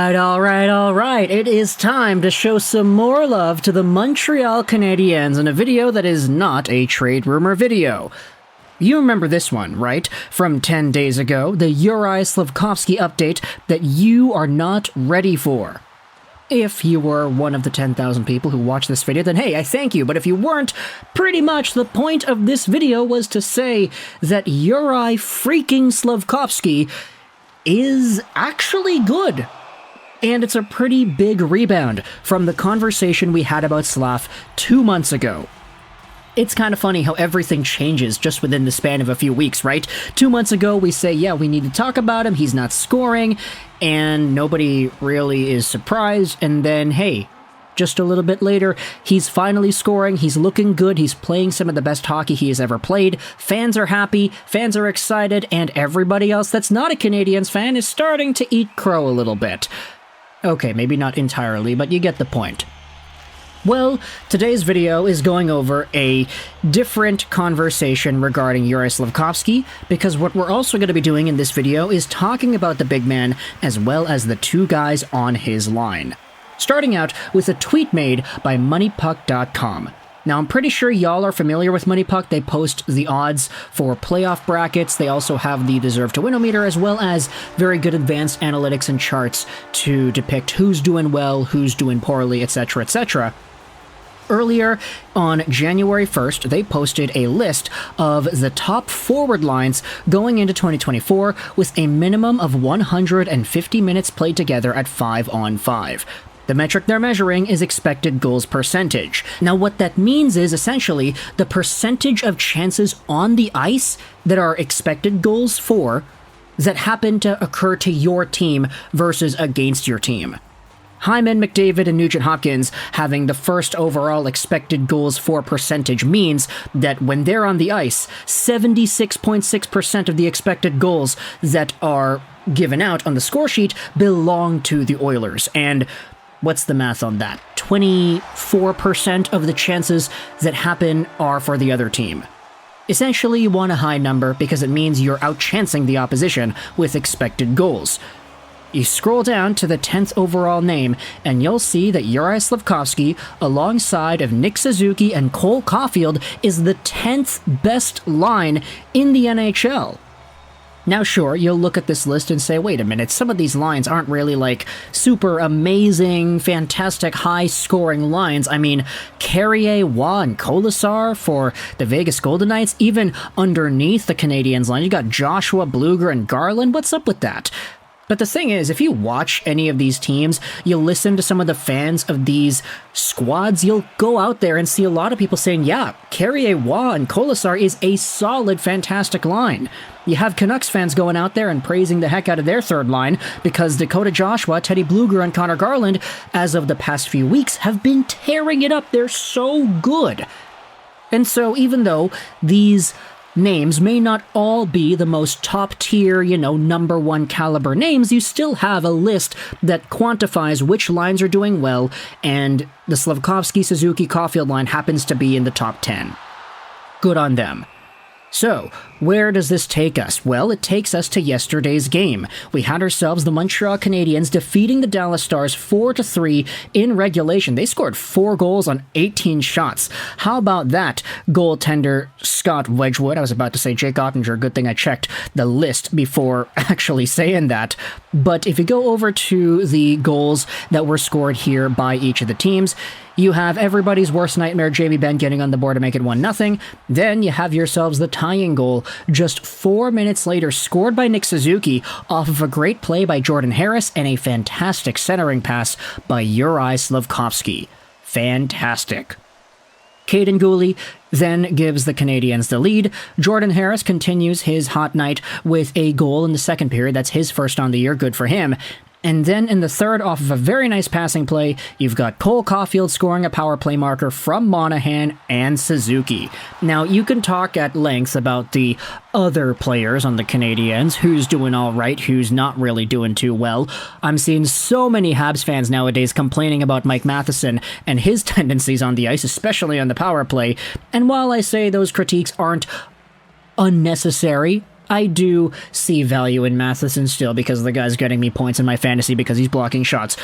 All right. It is time to show some more love to the Montreal Canadiens in a video that is not a trade rumor video. You remember this one, right? From 10 days ago, the Juraj Slafkovsky update that you are not ready for. If you were one of the 10,000 people who watched this video, then hey, I thank you. But if you weren't, pretty much the point of this video was to say that Juraj freaking Slafkovsky is actually good. And it's a pretty big rebound from the conversation we had about Slav 2 months ago. It's kind of funny how everything changes just within the span of a few weeks, right? 2 months ago, we say, yeah, we need to talk about him, he's not scoring, and nobody really is surprised, and then, hey, just a little bit later, he's finally scoring, he's looking good, he's playing some of the best hockey he has ever played, fans are happy, fans are excited, and everybody else that's not a Canadiens fan is starting to eat crow a little bit. Okay, maybe not entirely, but you get the point. Well, today's video is going over a different conversation regarding Juraj Slafkovsky, because what we're also going to be doing in this video is talking about the big man as well as the two guys on his line. Starting out with a tweet made by MoneyPuck.com. Now, I'm pretty sure y'all are familiar with MoneyPuck. They post the odds for playoff brackets. They also have the Deserve to Win-O-meter, as well as very good advanced analytics and charts to depict who's doing well, who's doing poorly, etc., etc. Earlier, on January 1st, they posted a list of the top forward lines going into 2024 with a minimum of 150 minutes played together at 5-on-5. The metric they're measuring is expected goals percentage. Now, what that means is essentially the percentage of chances on the ice that are expected goals for that happen to occur to your team versus against your team. Hyman, McDavid, and Nugent-Hopkins having the first overall expected goals for percentage means that when they're on the ice, 76.6% of the expected goals that are given out on the score sheet belong to the Oilers. And what's the math on that? 24% of the chances that happen are for the other team. Essentially, you want a high number because it means you're outchancing the opposition with expected goals. You scroll down to the 10th overall name, and you'll see that Juraj Slafkovsky, alongside of Nick Suzuki and Cole Caufield, is the 10th best line in the NHL. Now sure, you'll look at this list and say, wait a minute, some of these lines aren't really like super amazing, fantastic, high-scoring lines. I mean, Carrier, Waugh, and Colasar for the Vegas Golden Knights, even underneath the Canadiens line, you got Joshua, Bluger, and Garland. What's up with that? But the thing is, if you watch any of these teams, you listen to some of the fans of these squads, you'll go out there and see a lot of people saying, yeah, Carrier, Waugh, and Colasar is a solid, fantastic line. You have Canucks fans going out there and praising the heck out of their third line because Dakota Joshua, Teddy Bluger, and Connor Garland, as of the past few weeks, have been tearing it up. They're so good. And so even though these names may not all be the most top-tier, number one caliber names, you still have a list that quantifies which lines are doing well, and the Slafkovsky, Suzuki, Caufield line happens to be in the top 10. Good on them. So, where does this take us? Well, it takes us to yesterday's game. We had ourselves the Montreal Canadiens defeating the Dallas Stars 4-3 in regulation. They scored 4 goals on 18 shots. How about that, goaltender Scott Wedgwood? I was about to say Jake Ottinger. Good thing I checked the list before actually saying that. But if you go over to the goals that were scored here by each of the teams, you have everybody's worst nightmare, Jamie Benn, getting on the board to make it 1-0. Then you have yourselves the tying goal just 4 minutes later, scored by Nick Suzuki off of a great play by Jordan Harris and a fantastic centering pass by Juraj Slafkovsky. Fantastic. Caden Gooley then gives the Canadiens the lead. Jordan Harris continues his hot night with a goal in the second period. That's his first on the year. Good for him. And then in the third, off of a very nice passing play, you've got Cole Caufield scoring a power play marker from Monahan and Suzuki. Now, you can talk at length about the other players on the Canadiens, who's doing all right, who's not really doing too well. I'm seeing so many Habs fans nowadays complaining about Mike Matheson and his tendencies on the ice, especially on the power play. And while I say those critiques aren't unnecessary, I do see value in Matheson still because the guy's getting me points in my fantasy because he's blocking shots.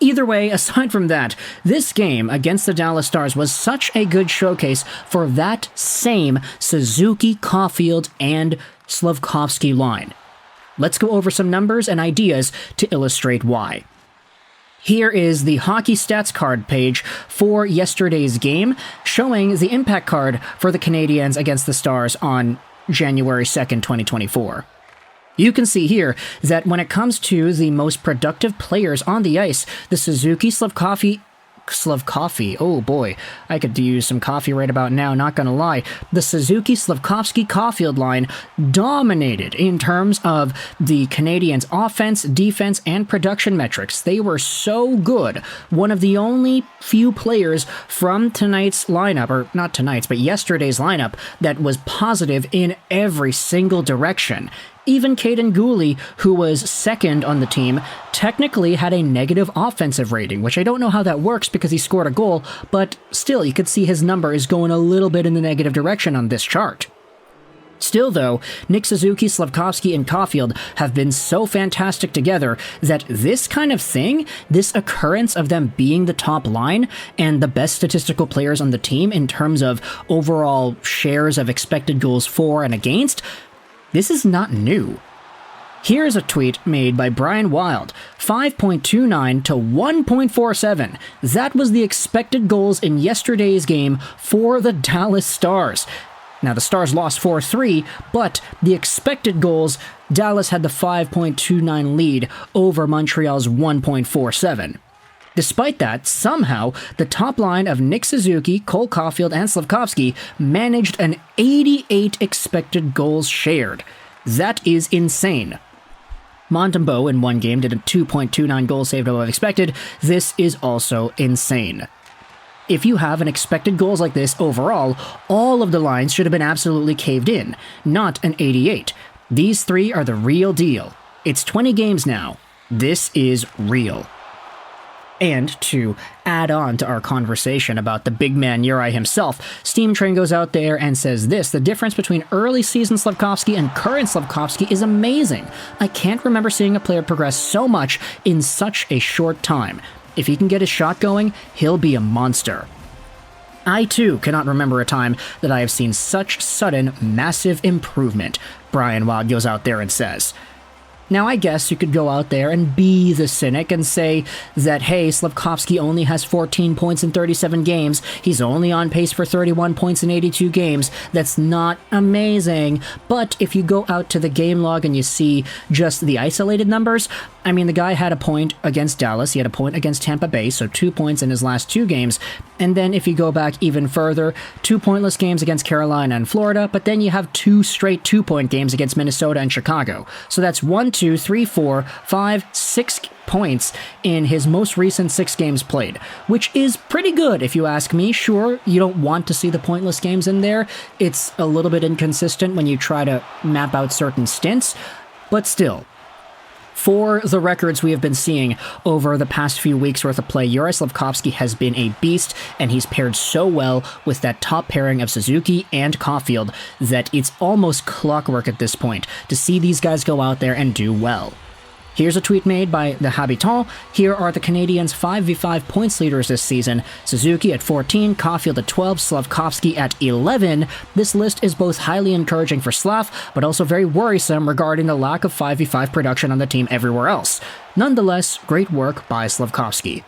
Either way, aside from that, this game against the Dallas Stars was such a good showcase for that same Suzuki, Caufield, and Slafkovsky line. Let's go over some numbers and ideas to illustrate why. Here is the hockey stats card page for yesterday's game, showing the impact card for the Canadiens against the Stars on January 2nd, 2024. You can see here that when it comes to the most productive players on the ice, the Suzuki, Slafkovsky, oh boy, I could use some coffee right about now, not gonna lie. The Suzuki, Slafkovsky, Caufield line dominated in terms of the Canadiens' offense, defense, and production metrics. They were so good. One of the only few players from tonight's lineup, or not tonight's, but yesterday's lineup, that was positive in every single direction. Even Caden Gooley, who was second on the team, technically had a negative offensive rating, which I don't know how that works because he scored a goal, but still, you could see his number is going a little bit in the negative direction on this chart. Still, though, Nick Suzuki, Slafkovsky, and Caufield have been so fantastic together that this kind of thing, this occurrence of them being the top line and the best statistical players on the team in terms of overall shares of expected goals for and against, this is not new. Here's a tweet made by Brian Wild, 5.29 to 1.47. That was the expected goals in yesterday's game for the Dallas Stars. Now, the Stars lost 4-3, but the expected goals, Dallas had the 5.29 lead over Montreal's 1.47. Despite that, somehow, the top line of Nick Suzuki, Cole Caufield, and Slafkovsky managed an 88 expected goals shared. That is insane. Montembeault in one game did a 2.29 goals saved above expected. This is also insane. If you have an expected goals like this overall, all of the lines should have been absolutely caved in, not an 88. These three are the real deal. It's 20 games now. This is real. And to add on to our conversation about the big man Uri himself, Steam Train goes out there and says this: the difference between early season Slafkovsky and current Slafkovsky is amazing. I can't remember seeing a player progress so much in such a short time. If he can get his shot going, he'll be a monster. I too cannot remember a time that I have seen such sudden, massive improvement, Brian Wild goes out there and says. Now, I guess you could go out there and be the cynic and say that, hey, Slafkovsky only has 14 points in 37 games. He's only on pace for 31 points in 82 games. That's not amazing. But if you go out to the game log and you see just the isolated numbers, I mean, the guy had a point against Dallas. He had a point against Tampa Bay, so 2 points in his last 2 games. And then if you go back even further, 2 pointless games against Carolina and Florida, but then you have 2 straight 2-point games against Minnesota and Chicago. So that's 1, 2, 3, 4, 5, 6 points in his most recent 6 games played, which is pretty good if you ask me. Sure, you don't want to see the pointless games in there. It's a little bit inconsistent when you try to map out certain stints, but still. For the records we have been seeing over the past few weeks worth of play, Juraj Slafkovsky has been a beast, and he's paired so well with that top pairing of Suzuki and Caufield that it's almost clockwork at this point to see these guys go out there and do well. Here's a tweet made by the Habitant. Here are the Canadiens' 5v5 points leaders this season. Suzuki at 14, Caufield at 12, Slafkovsky at 11. This list is both highly encouraging for Slav, but also very worrisome regarding the lack of 5v5 production on the team everywhere else. Nonetheless, great work by Slafkovsky.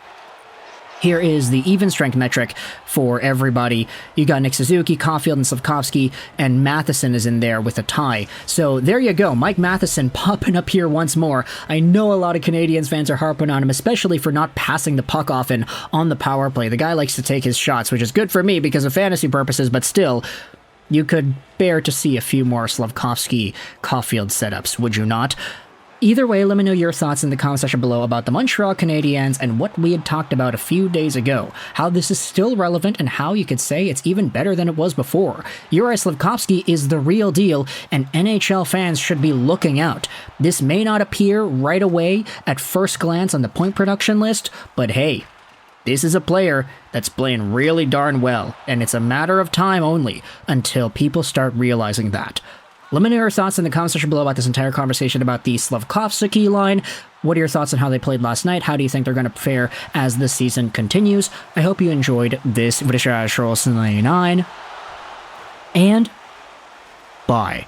Here is the even strength metric for everybody. You got Nick Suzuki, Caufield, and Slafkovsky, and Matheson is in there with a tie. So there you go, Mike Matheson popping up here once more. I know a lot of Canadiens fans are harping on him, especially for not passing the puck often on the power play. The guy likes to take his shots, which is good for me because of fantasy purposes, but still, you could bear to see a few more Slafkovsky, Caufield setups, would you not? Either way, let me know your thoughts in the comment section below about the Montreal Canadiens and what we had talked about a few days ago, how this is still relevant and how you could say it's even better than it was before. Juraj Slafkovsky is the real deal, and NHL fans should be looking out. This may not appear right away at first glance on the point production list, but hey, this is a player that's playing really darn well, and it's a matter of time only until people start realizing that. Let me know your thoughts in the comment section below about this entire conversation about the Slafkovsky line. What are your thoughts on how they played last night? How do you think they're going to fare as the season continues? I hope you enjoyed this video, and bye.